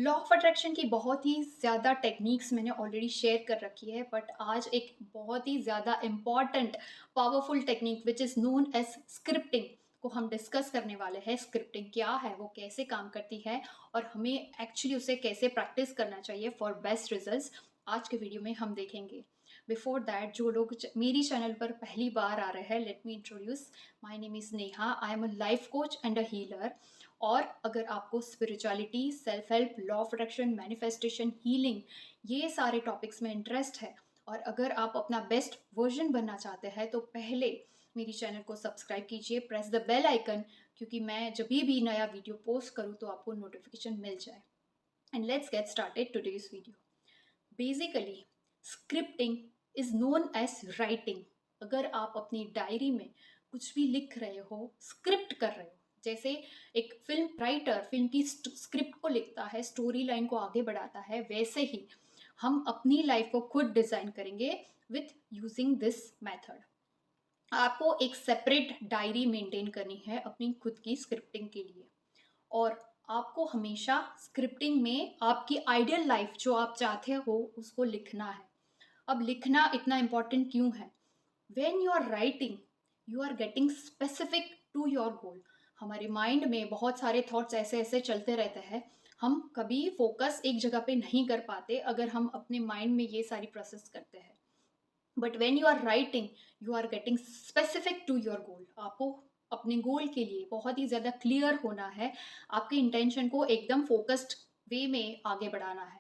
Law of attraction की बहुत ही ज़्यादा टेक्निक्स मैंने ऑलरेडी शेयर कर रखी है, बट आज एक बहुत ही ज़्यादा important powerful technique which is known as scripting को हम डिस्कस करने वाले हैं। स्क्रिप्टिंग क्या है, वो कैसे काम करती है और हमें एक्चुअली उसे कैसे प्रैक्टिस करना चाहिए फॉर बेस्ट रिजल्ट्स, आज के वीडियो में हम देखेंगे। बिफोर दैट, जो लोग मेरी चैनल पर पहली बार आ रहे हैं, let me introduce. My name is Neha. I am a life coach and a healer. और अगर आपको spirituality, self help, law of attraction, manifestation, healing, ये सारे टॉपिक्स में इंटरेस्ट है और अगर आप अपना बेस्ट वर्जन बनना चाहते हैं, तो पहले मेरी चैनल को सब्सक्राइब कीजिए, प्रेस द बेल आइकन, क्योंकि मैं जब भी नया वीडियो पोस्ट करूँ तो आपको नोटिफिकेशन मिल जाए। And let's get started today's video. Basically scripting is known as writing. अगर आप अपनी डायरी में कुछ भी लिख रहे हो, स्क्रिप्ट कर रहे हो, जैसे एक फिल्म राइटर फिल्म की स्क्रिप्ट को लिखता है, स्टोरी लाइन को आगे बढ़ाता है, वैसे ही हम अपनी लाइफ को खुद डिजाइन करेंगे विथ यूजिंग दिस मेथड। आपको एक सेपरेट डायरी मेंटेन करनी है अपनी खुद की स्क्रिप्टिंग के लिए। और आपको हमेशा स्क्रिप्टिंग में आपकी आइडियल लाइफ जो आप चाहते हो उसको लिखना है। अब लिखना इतना इम्पोर्टेंट क्यों है? When you are writing, you are getting specific to your goal. हमारे माइंड में बहुत सारे थॉट्स ऐसे ऐसे चलते रहते हैं, हम कभी फोकस एक जगह पे नहीं कर पाते अगर हम अपने माइंड में ये सारी प्रोसेस करते हैं। But when you are writing, you are getting specific to your goal. आपको अपने गोल के लिए बहुत ही ज़्यादा क्लियर होना है, आपके इंटेंशन को एकदम फोकस्ड वे में आगे बढ़ाना है।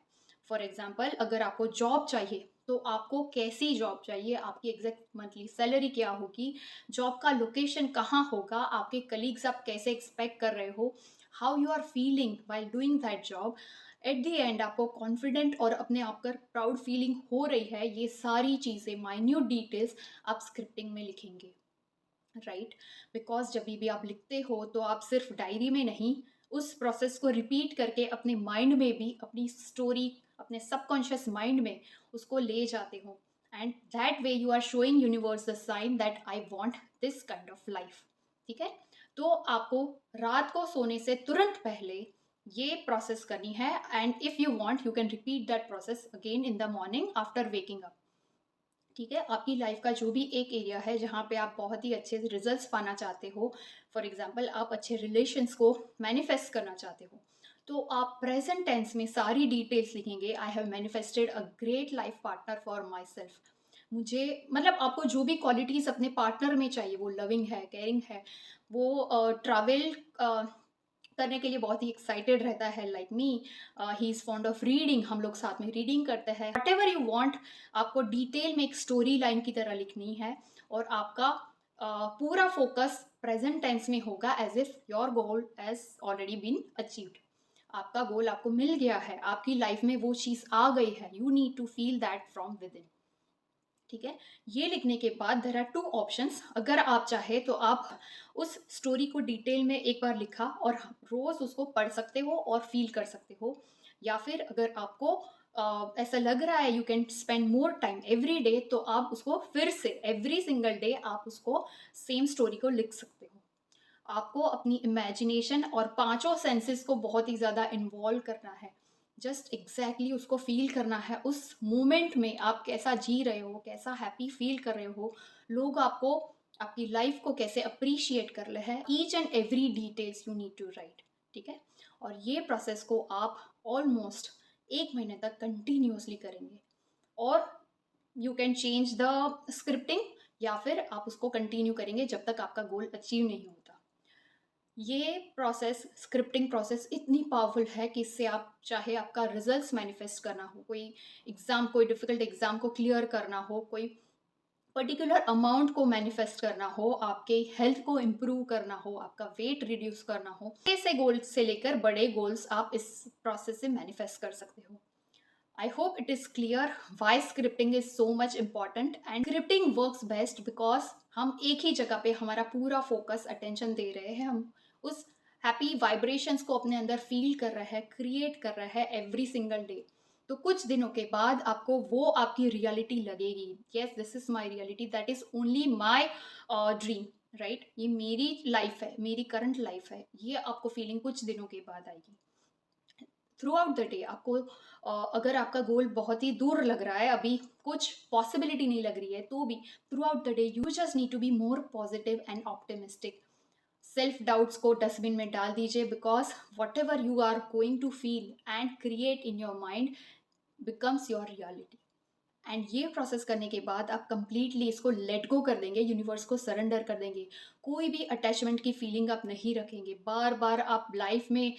फॉर एग्जाम्पल, अगर आपको जॉब चाहिए तो आपको कैसी जॉब चाहिए, आपकी एग्जैक्ट मंथली सैलरी क्या होगी, जॉब का लोकेशन कहाँ होगा, आपके कलीग्स आप कैसे एक्सपेक्ट कर रहे हो, how you are feeling while doing that job. At the end आपको कॉन्फिडेंट और अपने आप पर प्राउड फीलिंग हो रही है, ये सारी चीज़ें, माइन्यूट डिटेल्स आप स्क्रिप्टिंग में लिखेंगे, राइट? बिकॉज जब भी आप लिखते हो तो आप सिर्फ डायरी में नहीं, उस प्रोसेस को रिपीट करके अपने माइंड में भी, अपनी स्टोरी अपने सबकॉन्शियस माइंड में उसको ले जाते हो। And that way you are showing universe the sign that I want this kind of life. ठीक है? तो आपको रात को सोने से तुरंत पहले ये प्रोसेस करनी है। And if you want, you can repeat that process again in the morning after waking up. ठीक है? आपकी लाइफ का जो भी एक एरिया है जहाँ पे आप बहुत ही अच्छे रिजल्ट्स पाना चाहते हो, फॉर एग्जाम्पल आप अच्छे रिलेशंस को मैनिफेस्ट करना चाहते हो, तो आप प्रेजेंट टेंस में सारी डिटेल्स लिखेंगे। I have manifested a great life partner for my self. मुझे, मतलब आपको जो भी क्वालिटीज़ अपने पार्टनर में चाहिए, वो लविंग है, केयरिंग है, वो ट्रैवल करने के लिए बहुत ही एक्साइटेड रहता है, like me, he is fond of reading, हम लोग साथ में रीडिंग करते हैं, वट एवर यू वॉन्ट। आपको डिटेल में एक स्टोरी लाइन की तरह लिखनी है और आपका पूरा फोकस प्रेजेंट टेंस में होगा, as if your goal has already been achieved. आपका गोल आपको मिल गया है, आपकी लाइफ में वो चीज़ आ गई है, you need to feel that from within. ठीक है? ये लिखने के बाद देयर आर टू ऑप्शंस। अगर आप चाहे तो आप उस स्टोरी को डिटेल में एक बार लिखा और रोज उसको पढ़ सकते हो और फील कर सकते हो, या फिर अगर आपको ऐसा लग रहा है you can spend more time every day, तो आप उसको फिर से एवरी सिंगल डे आप उसको सेम स्टोरी को लिख सकते हो। आपको अपनी इमेजिनेशन और पांचों सेंसेस को बहुत ही ज़्यादा इन्वॉल्व करना है। जस्ट एग्जैक्टली उसको फील करना है, उस मोमेंट में आप कैसा जी रहे हो, कैसा हैप्पी फील कर रहे हो, लोग आपको, आपकी लाइफ को कैसे अप्रिशिएट कर रहे हैं, each and every details you need to write. ठीक है? और ये प्रोसेस को आप ऑलमोस्ट 1 महीने तक कंटिन्यूसली करेंगे। और you can change the scripting, या फिर आप उसको कंटिन्यू करेंगे जब तक आपका गोल अचीव नहीं होता। ये प्रोसेस, स्क्रिप्टिंग प्रोसेस इतनी पावरफुल है कि इससे आप चाहे आपका रिजल्ट्स मैनिफेस्ट करना हो, कोई एग्ज़ाम, कोई डिफ़िकल्ट एग्ज़ाम को क्लियर करना हो, कोई पर्टिकुलर अमाउंट को मैनिफेस्ट करना हो, आपके हेल्थ को इम्प्रूव करना हो, आपका वेट रिड्यूस करना हो, ऐसे गोल्स से लेकर बड़े गोल्स आप इस प्रोसेस से मैनिफेस्ट कर सकते हो। I hope it is clear why scripting is so much important, and scripting works best because हम एक ही जगह पे हमारा पूरा फोकस, अटेंशन दे रहे हैं, हम उस हैप्पी वाइब्रेशंस को अपने अंदर फील कर रहे हैं, क्रिएट कर रहे हैं एवरी सिंगल डे। तो कुछ दिनों के बाद आपको वो आपकी रियलिटी लगेगी, yes this is my reality, that is only my dream, right? ये मेरी लाइफ है, मेरी करंट लाइफ है, ये आपको फीलिंग कुछ दिनों के बाद आएगी। थ्रू आउट द डे आपको अगर आपका गोल बहुत ही दूर लग रहा है, अभी कुछ पॉसिबिलिटी नहीं लग रही है, तो भी throughout the day you just need to be more positive and optimistic. Self doubts को डस्टबिन में डाल दीजिए, because whatever you are going to feel and create in your mind becomes your reality. And ये process करने के बाद आप completely इसको लेट गो कर देंगे, यूनिवर्स को सरेंडर कर देंगे। कोई भी अटैचमेंट की फीलिंग आप नहीं रखेंगे। बार बार आप लाइफ में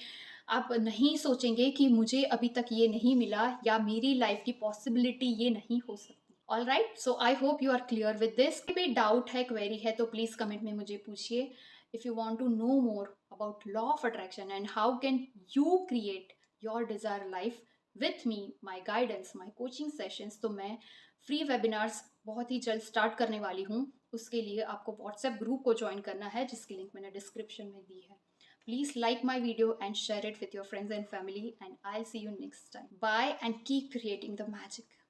आप नहीं सोचेंगे कि मुझे अभी तक ये नहीं मिला या मेरी लाइफ की पॉसिबिलिटी ये नहीं हो सकती। All right, so I hope you are clear with this. कोई भी डाउट है, क्वेरी है, तो प्लीज़ कमेंट में मुझे पूछिए। If you want to know more about law of attraction and how can you create your desire life with me, my guidance, my coaching sessions, तो मैं फ्री वेबिनार्स बहुत ही जल्द स्टार्ट करने वाली हूँ। उसके लिए आपको व्हाट्सएप ग्रुप को ज्वाइन करना है, जिसकी लिंक मैंने डिस्क्रिप्शन में दी है। Please like my video and share it with your friends and family, and I'll see you next time. Bye and keep creating the magic.